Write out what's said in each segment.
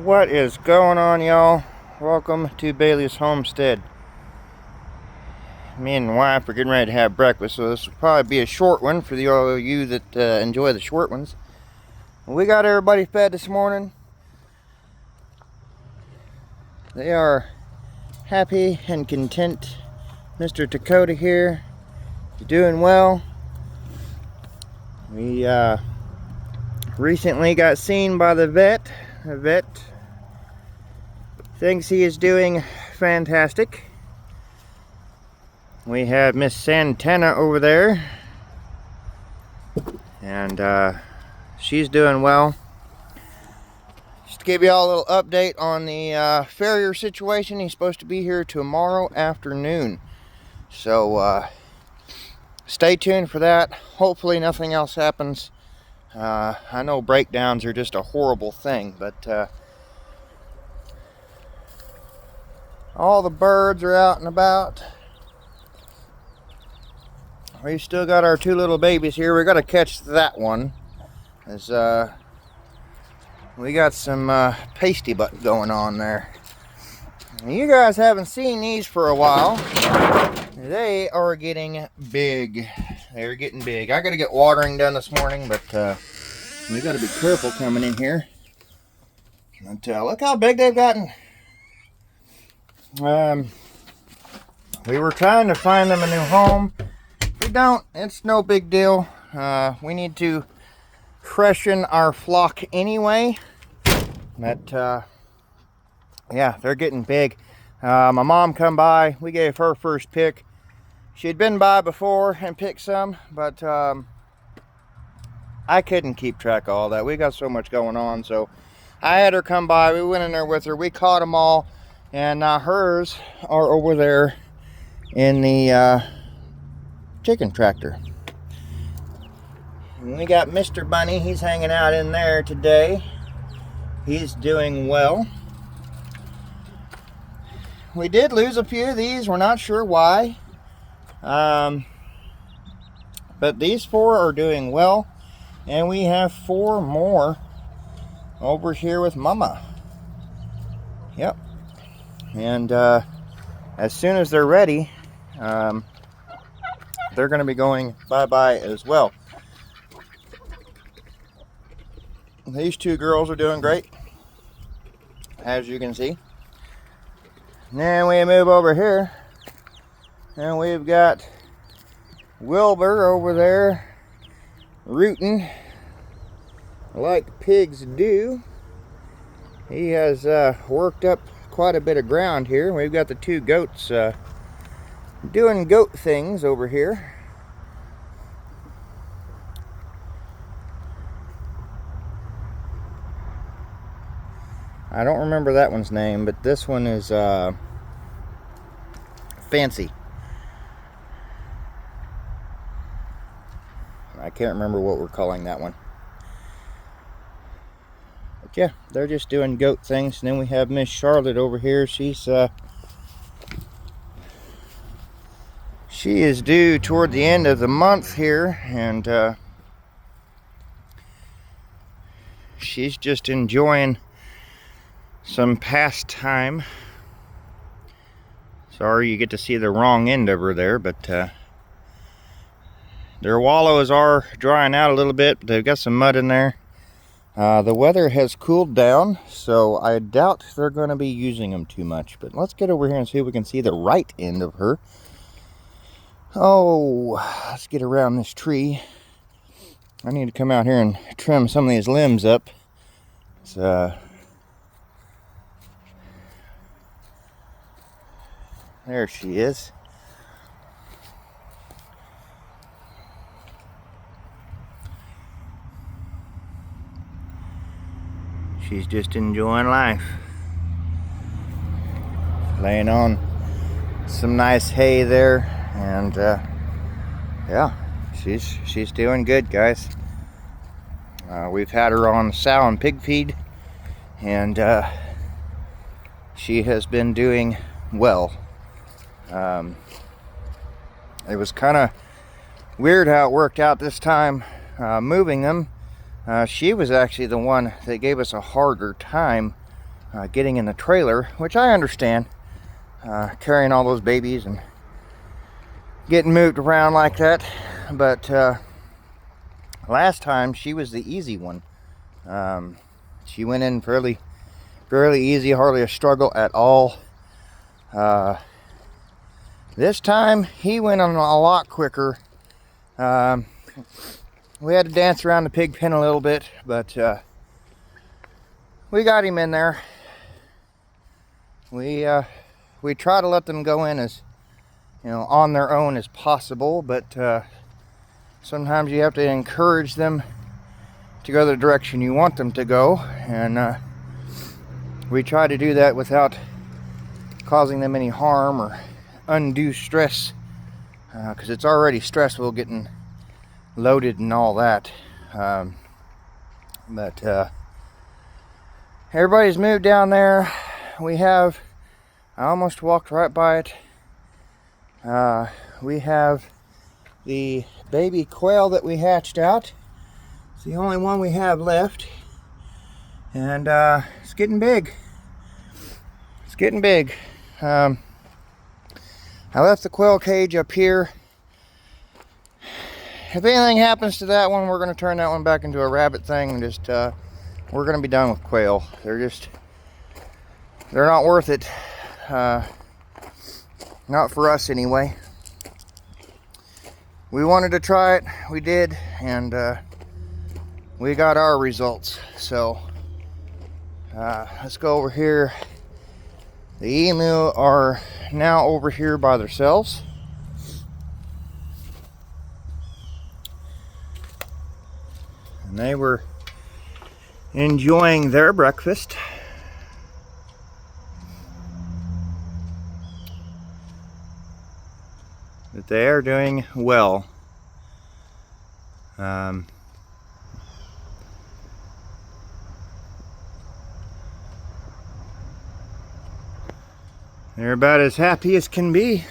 What is going on, y'all? Welcome to Bailey's Homestead. Me and the wife are getting ready to have breakfast, so this will probably be a short one for all of you that enjoy the short ones. We got everybody fed this morning. They are happy and content. Mr. Dakota here is doing well. We recently got seen by the vet. The vet thinks he is doing fantastic. We have Miss Santana over there, and she's doing well. Just to give you all a little update on the farrier situation, he's supposed to be here tomorrow afternoon. So stay tuned for that. Hopefully nothing else happens. I know breakdowns are just a horrible thing, but all the birds are out and about. We still got our two little babies here. We got to catch that one, as we got some pasty butt going on there. You guys haven't seen these for a while. They are getting big. They're getting big. I got to get watering done this morning, but we got to be careful coming in here. And look how big they've gotten. We were trying to find them a new home. If we don't, it's no big deal. We need to freshen our flock anyway. But yeah, they're getting big. My mom come by. We gave her first pick. She'd been by before and picked some, but I couldn't keep track of all that. We got so much going on, so I had her come by. We went in there with her. We caught them all, and hers are over there in the chicken tractor. And we got Mr. Bunny. He's hanging out in there today. He's doing well. We did lose a few of these. We're not sure why. But these four are doing well. And we have four more over here with Mama. Yep. And as soon as they're ready, they're going to be going bye-bye as well. These two girls are doing great, as you can see. Then we move over here, and we've got Wilbur over there rooting like pigs do. He has worked up quite a bit of ground here. We've got the two goats doing goat things over here. I don't remember that one's name, but this one is Fancy. I can't remember what we're calling that one. But yeah, they're just doing goat things. And then we have Miss Charlotte over here. She is due toward the end of the month here, and she's just enjoying some pastime. Sorry you get to see the wrong end of her there, but their wallows are drying out a little bit. They've got some mud in there. The weather has cooled down, so I doubt they're going to be using them too much. But let's get over here and see if we can see the right end of her. Oh, let's get around this tree. I need to come out here and trim some of these limbs up. There she is. She's just enjoying life. Laying on some nice hay there, and yeah, she's doing good, guys. We've had her on sow and pig feed, and she has been doing well. It was kind of weird how it worked out this time, moving them. She was actually the one that gave us a harder time getting in the trailer, which I understand, carrying all those babies and getting moved around like that. But last time she was the easy one. She went in fairly easy, hardly a struggle at all. This time he went on a lot quicker. We had to dance around the pig pen a little bit, but we got him in there. We try to let them go in as, on their own as possible, but sometimes you have to encourage them to go the direction you want them to go, and we try to do that without causing them any harm or undue stress, because it's already stressful getting loaded and all that. But everybody's moved down there. I almost walked right by it. We have the baby quail that we hatched out. It's the only one we have left, and it's getting big. It's getting big. I left the quail cage up here. If anything happens to that one, we're going to turn that one back into a rabbit thing, and just we're going to be done with quail. They're not worth it. Not for us anyway. We wanted to try it, we did, and we got our results. So let's go over here. The emu are now over here by themselves. And they were enjoying their breakfast. But they are doing well. They're about as happy as can be.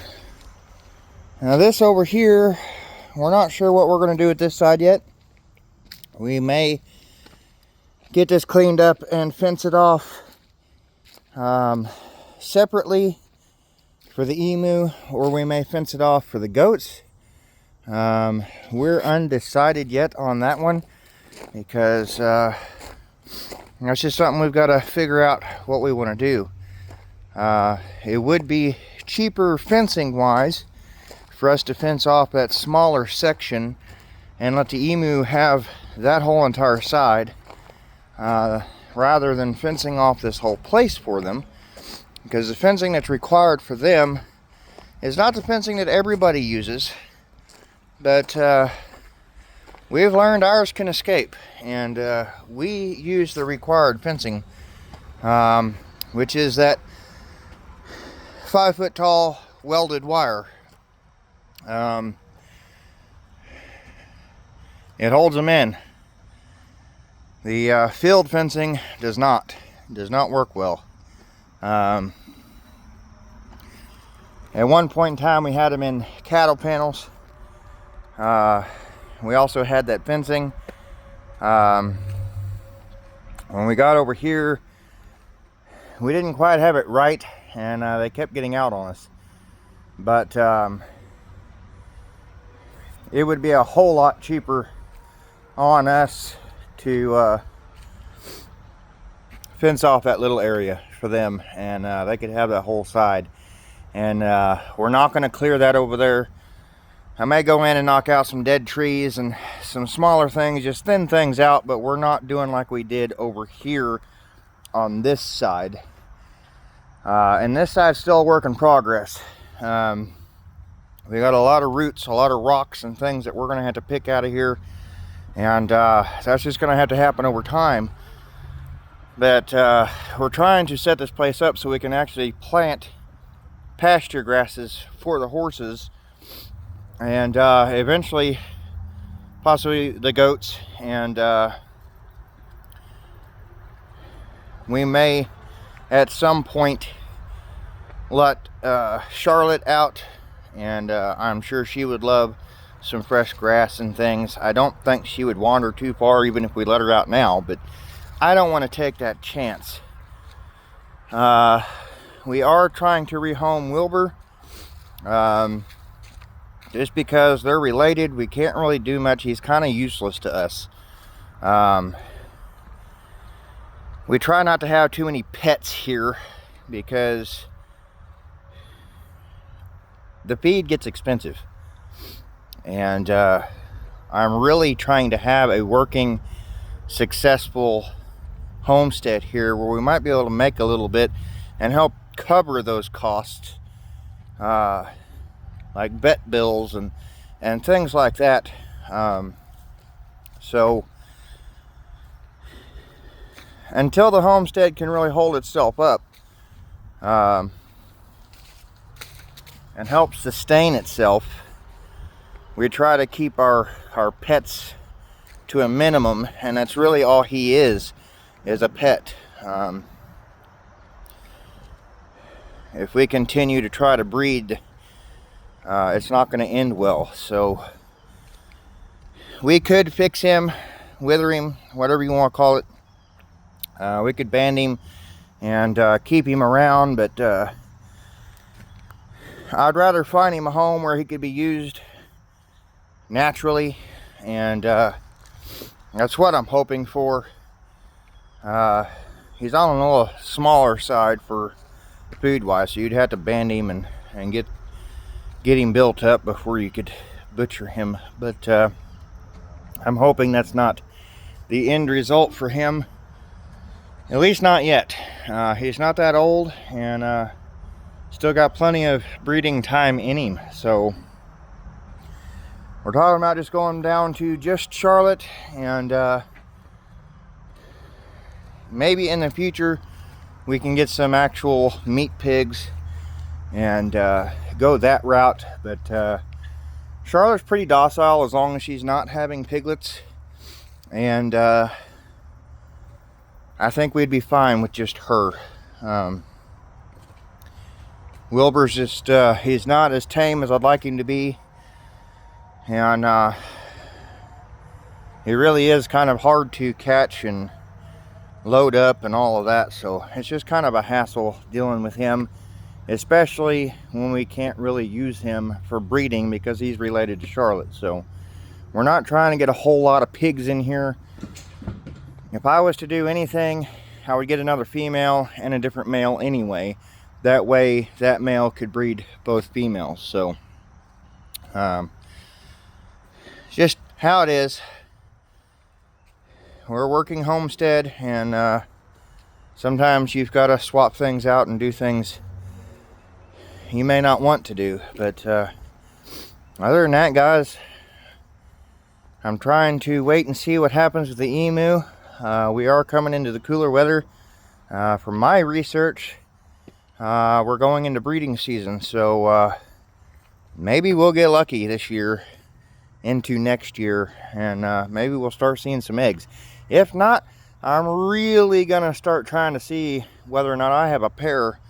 Now this over here, we're not sure what we're going to do with this side yet. We may get this cleaned up and fence it off separately for the emu, or we may fence it off for the goats. We're undecided yet on that one, because it's just something we've got to figure out what we want to do. It would be cheaper fencing wise for us to fence off that smaller section and let the emu have that whole entire side, rather than fencing off this whole place for them, because the fencing that's required for them is not the fencing that everybody uses. But we've learned ours can escape, and we use the required fencing, which is that 5-foot tall welded wire. It holds them in. The field fencing does not work well. At one point in time, we had them in cattle panels. We also had that fencing. When we got over here, we didn't quite have it right, and they kept getting out on us. But it would be a whole lot cheaper on us to fence off that little area for them, and they could have that whole side. And we're not going to clear that over there. I may go in and knock out some dead trees and some smaller things, just thin things out, but we're not doing like we did over here on this side. And this side's still a work in progress. We got a lot of roots, a lot of rocks and things that we're going to have to pick out of here, and that's just going to have to happen over time. But we're trying to set this place up so we can actually plant pasture grasses for the horses, and eventually possibly the goats, and we may at some point let Charlotte out, and I'm sure she would love some fresh grass and things. I don't think she would wander too far even if we let her out now, but I don't want to take that chance. We are trying to rehome Wilbur. Just because they're related, we can't really do much. He's kind of useless to us. We try not to have too many pets here because the feed gets expensive. And I'm really trying to have a working, successful homestead here where we might be able to make a little bit and help cover those costs, like vet bills and things like that. So until the homestead can really hold itself up and help sustain itself, we try to keep our pets to a minimum, and that's really all he is a pet. If we continue to try to breed, it's not going to end well. So we could fix him, wither him, whatever you want to call it. We could band him and keep him around, but I'd rather find him a home where he could be used naturally, and that's what I'm hoping for. He's on a little smaller side for food wise, so you'd have to band him and get him built up before you could butcher him. But I'm hoping that's not the end result for him, at least not yet. He's not that old, and still got plenty of breeding time in him. So we're talking about just going down to just Charlotte, and maybe in the future we can get some actual meat pigs and go that route. But Charlotte's pretty docile as long as she's not having piglets, and I think we'd be fine with just her. Wilbur's just he's not as tame as I'd like him to be, and he really is kind of hard to catch and load up and all of that, so it's just kind of a hassle dealing with him, especially when we can't really use him for breeding because he's related to Charlotte. So we're not trying to get a whole lot of pigs in here. If I was to do anything, I would get another female and a different male anyway. That way that male could breed both females. So just how it is. We're a working homestead, and sometimes you've got to swap things out and do things you may not want to do. But other than that, guys, I'm trying to wait and see what happens with the emu. We are coming into the cooler weather. From my research, we're going into breeding season, so maybe we'll get lucky this year into next year, and maybe we'll start seeing some eggs. If not, I'm really gonna start trying to see whether or not I have a pair,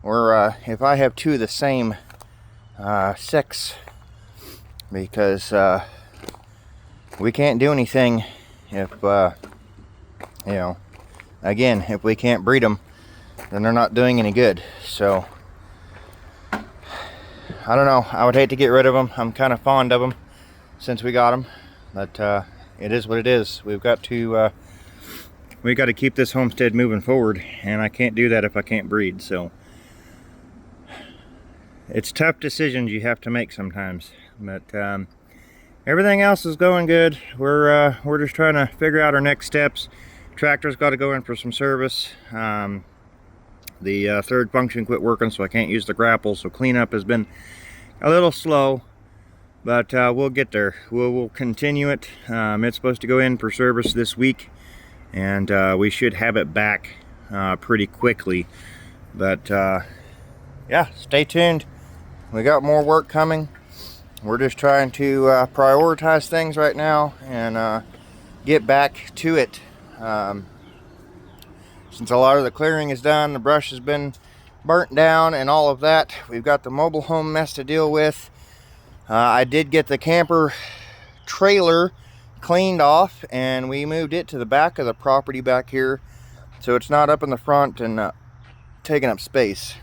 or if I have two of the same sex, because we can't do anything if you know, again, if we can't breed them, then they're not doing any good. So I don't know, I would hate to get rid of them. I'm kind of fond of them since we got them, but it is what it is. We've got to keep this homestead moving forward, and I can't do that if I can't breed. So it's tough decisions you have to make sometimes, but everything else is going good. We're just trying to figure out our next steps. Tractor's got to go in for some service. The third function quit working, so I can't use the grapple, so cleanup has been a little slow, but we'll get there. We'll continue it. It's supposed to go in for service this week, and we should have it back pretty quickly. But yeah, stay tuned. We got more work coming. We're just trying to prioritize things right now and get back to it. Since a lot of the clearing is done, the brush has been burnt down and all of that, we've got the mobile home mess to deal with. I did get the camper trailer cleaned off, and we moved it to the back of the property back here, so it's not up in the front, and taking up space.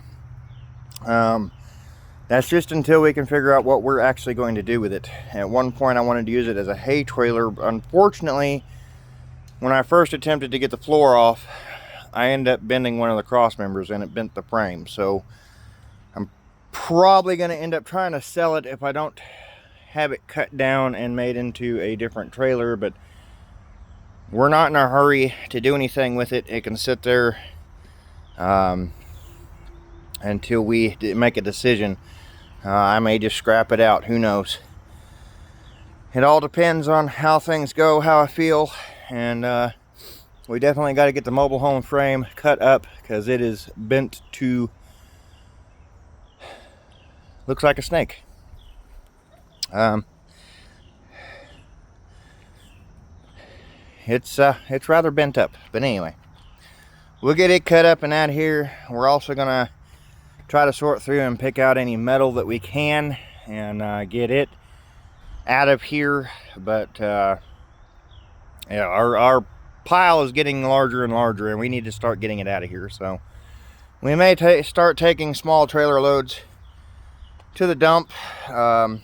That's just until we can figure out what we're actually going to do with it. At one point I wanted to use it as a hay trailer. Unfortunately, when I first attempted to get the floor off, I ended up bending one of the cross members and it bent the frame. So I'm probably going to end up trying to sell it if I don't have it cut down and made into a different trailer. But we're not in a hurry to do anything with it. It can sit there until we make a decision. I may just scrap it out, who knows. It all depends on how things go, how I feel, and we definitely got to get the mobile home frame cut up because it is bent to, looks like a snake. It's rather bent up, but anyway, we'll get it cut up and out of here. We're also gonna try to sort through and pick out any metal that we can and get it out of here. But yeah, our pile is getting larger and larger and we need to start getting it out of here. So we may start taking small trailer loads to the dump. We're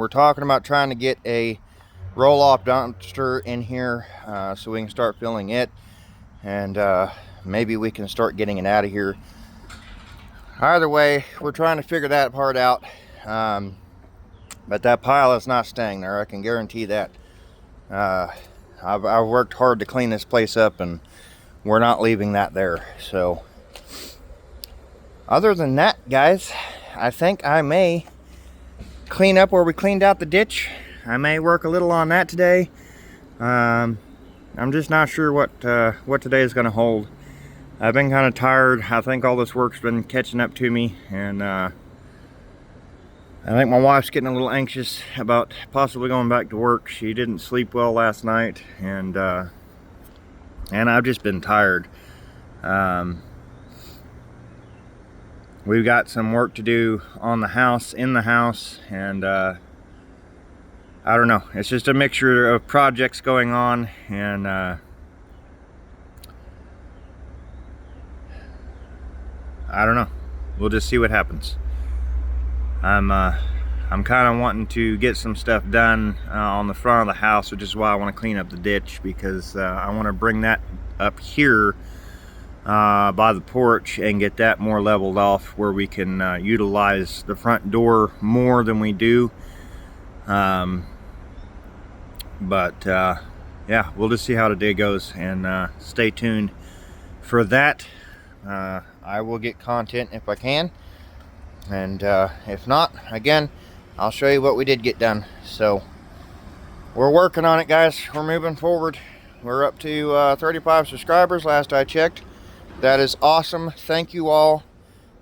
talking about trying to get a roll-off dumpster in here so we can start filling it, and maybe we can start getting it out of here. Either way, we're trying to figure that part out, but that pile is not staying there, I can guarantee that. I've worked hard to clean this place up and we're not leaving that there. So other than that, guys, I think I may clean up where we cleaned out the ditch. I may work a little on that today. I'm just not sure what today is going to hold. I've been kind of tired. I think all this work's been catching up to me, and I think my wife's getting a little anxious about possibly going back to work. She didn't sleep well last night, and I've just been tired. We've got some work to do on the house, in the house, and I don't know. It's just a mixture of projects going on, and I don't know. We'll just see what happens. I'm kind of wanting to get some stuff done on the front of the house, which is why I want to clean up the ditch, because I want to bring that up here by the porch and get that more leveled off where we can utilize the front door more than we do. Yeah, we'll just see how the day goes, and stay tuned for that. I will get content if I can, and if not, again, I'll show you what we did get done. So we're working on it, guys. We're moving forward. We're up to 35 subscribers last I checked. That is awesome. Thank you all,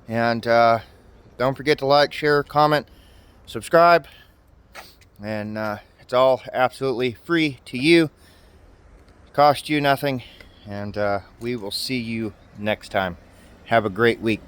and don't forget to like, share, comment, subscribe, and it's all absolutely free to you. Cost you nothing, and we will see you next time. Have a great week.